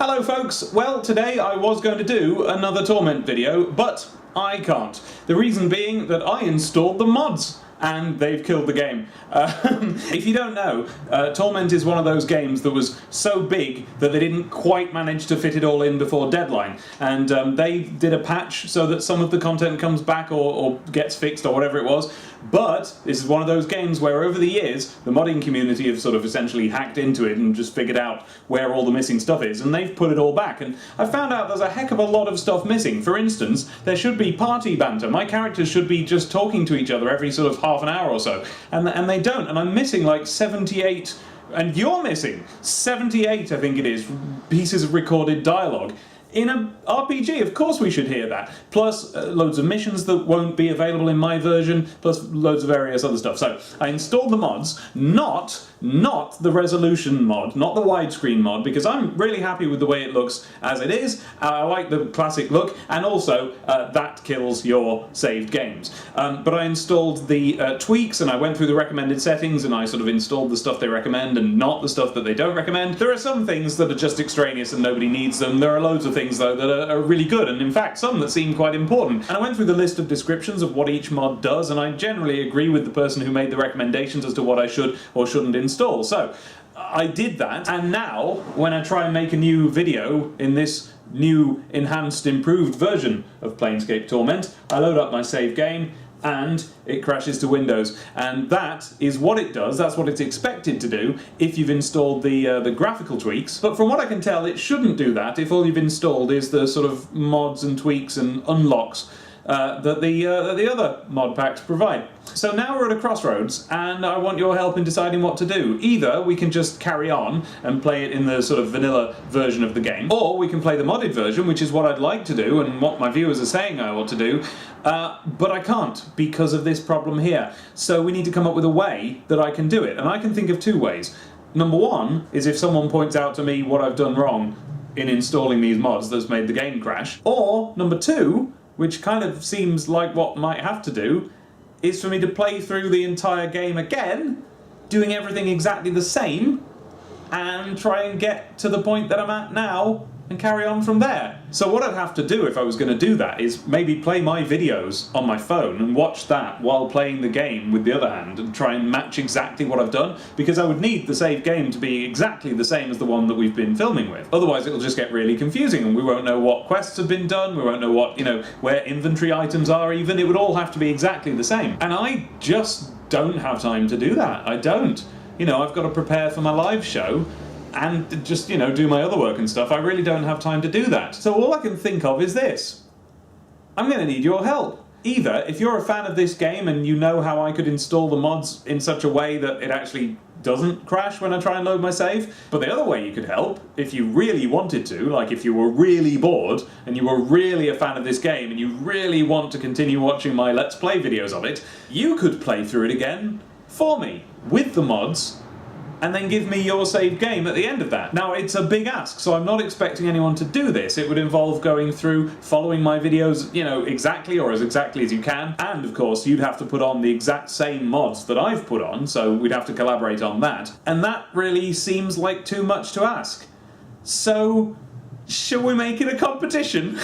Hello folks, well today I was going to do another Torment video, but I can't. The reason being that I installed the mods and they've killed the game. If you don't know, Torment is one of those games that was so big that they didn't quite manage to fit it all in before deadline, and they did a patch so that some of the content comes back or gets fixed or whatever it was. But this is one of those games where over the years the modding community have sort of essentially hacked into it and just figured out where all the missing stuff is, and they've put it all back. And I found out there's a heck of a lot of stuff missing. For instance, there should be party banter. My characters should be just talking to each other every sort of half an hour or so, and they don't, and I'm missing like 78, and you're missing 78, I think it is, pieces of recorded dialogue. In a RPG, of course we should hear that. Plus loads of missions that won't be available in my version, plus loads of various other stuff. So I installed the mods, not the resolution mod, not the widescreen mod, because I'm really happy with the way it looks as it is. I like the classic look, and also that kills your saved games. But I installed the tweaks, and I went through the recommended settings, and I sort of installed the stuff they recommend and not the stuff that they don't recommend. There are some things that are just extraneous and nobody needs them. There are loads of things though that are really good, and in fact some that seem quite important. And I went through the list of descriptions of what each mod does, and I generally agree with the person who made the recommendations as to what I should or shouldn't install. So I did that, and now when I try and make a new video in this new enhanced improved version of Planescape Torment, I load up my save game and it crashes to Windows, and that is what it does. That's what it's expected to do if you've installed the graphical tweaks. But from what I can tell, it shouldn't do that if all you've installed is the sort of mods and tweaks and unlocks that the other mod packs provide. So now we're at a crossroads, and I want your help in deciding what to do. Either we can just carry on and play it in the sort of vanilla version of the game, or we can play the modded version, which is what I'd like to do and what my viewers are saying I ought to do, but I can't because of this problem here. So we need to come up with a way that I can do it, and I can think of two ways. Number one is if someone points out to me what I've done wrong in installing these mods that's made the game crash, or number two, which kind of seems like what might have to do, is for me to play through the entire game again, doing everything exactly the same, and try and get to the point that I'm at now and carry on from there. So what I'd have to do if I was going to do that is maybe play my videos on my phone and watch that while playing the game with the other hand and try and match exactly what I've done, because I would need the save game to be exactly the same as the one that we've been filming with. Otherwise it'll just get really confusing and we won't know what quests have been done, we won't know what, where inventory items are even. It would all have to be exactly the same. And I just don't have time to do that. I don't. I've got to prepare for my live show and just, do my other work and stuff. I really don't have time to do that. So all I can think of is this. I'm going to need your help. Either, if you're a fan of this game and you know how I could install the mods in such a way that it actually doesn't crash when I try and load my save. But the other way you could help, if you really wanted to, like if you were really bored and you were really a fan of this game and you really want to continue watching my Let's Play videos of it, you could play through it again for me, with the mods, and then give me your saved game at the end of that. Now, it's a big ask, so I'm not expecting anyone to do this. It would involve going through, following my videos, exactly, or as exactly as you can, and of course you'd have to put on the exact same mods that I've put on, so we'd have to collaborate on that. And that really seems like too much to ask. So, shall we make it a competition?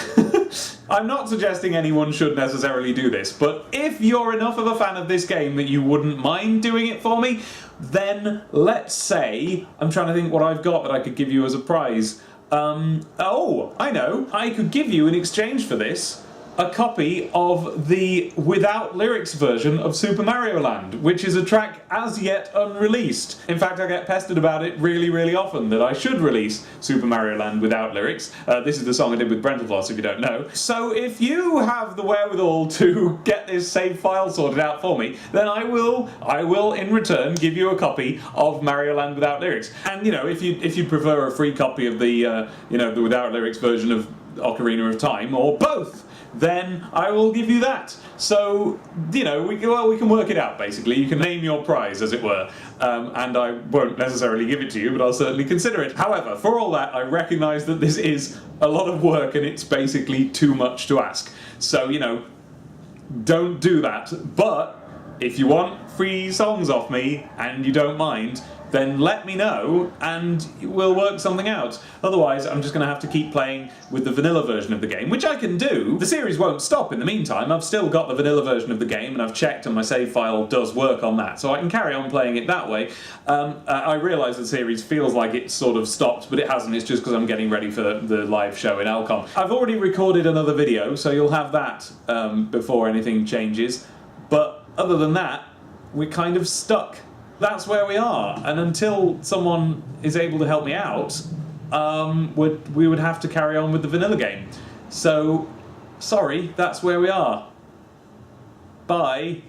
I'm not suggesting anyone should necessarily do this, but if you're enough of a fan of this game that you wouldn't mind doing it for me, then let's say, I'm trying to think what I've got that I could give you as a prize. Oh, I know. I could give you in exchange for this a copy of the without lyrics version of Super Mario Land, which is a track as yet unreleased. In fact, I get pestered about it really, really often, that I should release Super Mario Land without lyrics. This is the song I did with Brentalfloss, if you don't know. So if you have the wherewithal to get this save file sorted out for me, then I will in return give you a copy of Mario Land without lyrics. And if you prefer a free copy of the the without lyrics version of Ocarina of Time, or both, then I will give you that. So, we can work it out, basically. You can name your prize, as it were, and I won't necessarily give it to you, but I'll certainly consider it. However, for all that, I recognise that this is a lot of work and it's basically too much to ask. So, don't do that. But if you want free songs off me, and you don't mind, then let me know and we'll work something out. Otherwise, I'm just going to have to keep playing with the vanilla version of the game, which I can do. The series won't stop in the meantime. I've still got the vanilla version of the game and I've checked and my save file does work on that, so I can carry on playing it that way. I realise the series feels like it's sort of stopped, but it hasn't. It's just because I'm getting ready for the live show in Alcom. I've already recorded another video, so you'll have that before anything changes. But other than that, we're kind of stuck. That's where we are, and until someone is able to help me out, we would have to carry on with the vanilla game. So, sorry, that's where we are. Bye.